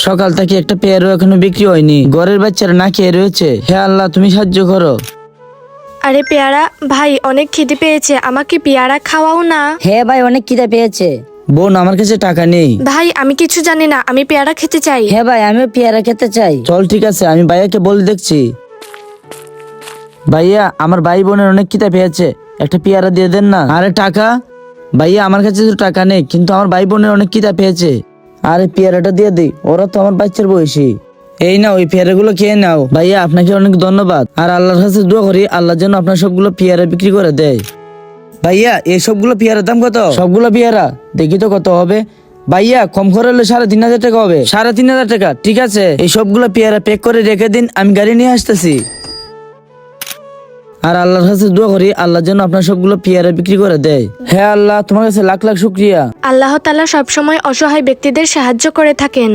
সকাল থেকে একটা পেয়ারও এখনো বিক্রি হয়নি, ঘরের বাচ্চারা না খেয়ে রয়েছে। হে আল্লাহ, তুমি সাহায্য করো। আরে পেয়ারা ভাই, অনেক খিদে পেয়েছে, আমাকে পেয়ারা খাওয়াও না। হ্যাঁ ভাই, অনেক খিদে পেয়েছে। বোন, আমার কাছে টাকা নেই। ভাই আমি কিছু জানি না, আমি পেয়ারা খেতে চাই। হ্যাঁ ভাই, আমিও পেয়ারা খেতে চাই। চল ঠিক আছে, আমি ভাইয়াকে বলে দেখছি। ভাইয়া, আমার ভাই বোনের অনেক খিদে পেয়েছে, একটা পেয়ারা দিয়ে দেন না। আরে টাকা? ভাইয়া আমার কাছে তো টাকা নেই, কিন্তু আমার ভাই বোনের অনেক খিদে পেয়েছে। আরে পেয়ারাটা দিয়ে দিই, ওরা তো আমার বাচ্চার বয়সী। এই না, ওই পেয়ারাগুলো খেয়ে নাও। ভাইয়া আপনাকে অনেক ধন্যবাদ, আর আল্লাহর কাছে দোয়া করি আল্লাহ যেন আপনার সবগুলো পেয়ারা বিক্রি করে দেয়। ভাইয়া, এই সবগুলো পেয়ারার দাম কত? সবগুলো পেয়ারা দেখি তো কত হবে। ভাইয়া কম করে হলে 3,500 টাকা হবে। 3,500 টাকা, ঠিক আছে। এই সবগুলো পেয়ারা প্যাক করে রেখে দিন, আমি গাড়ি নিয়ে আসতেছি। আর আল্লাহর কাছে দোয়া করি আল্লাহ যেন আপনার সবগুলো পেয়ারা বিক্রি করে দেয়। হ্যাঁ আল্লাহ, তোমার কাছে লাখ লাখ শুকরিয়া। আল্লাহ তাআলা সবসময় অসহায় ব্যক্তিদের সাহায্য করে থাকেন।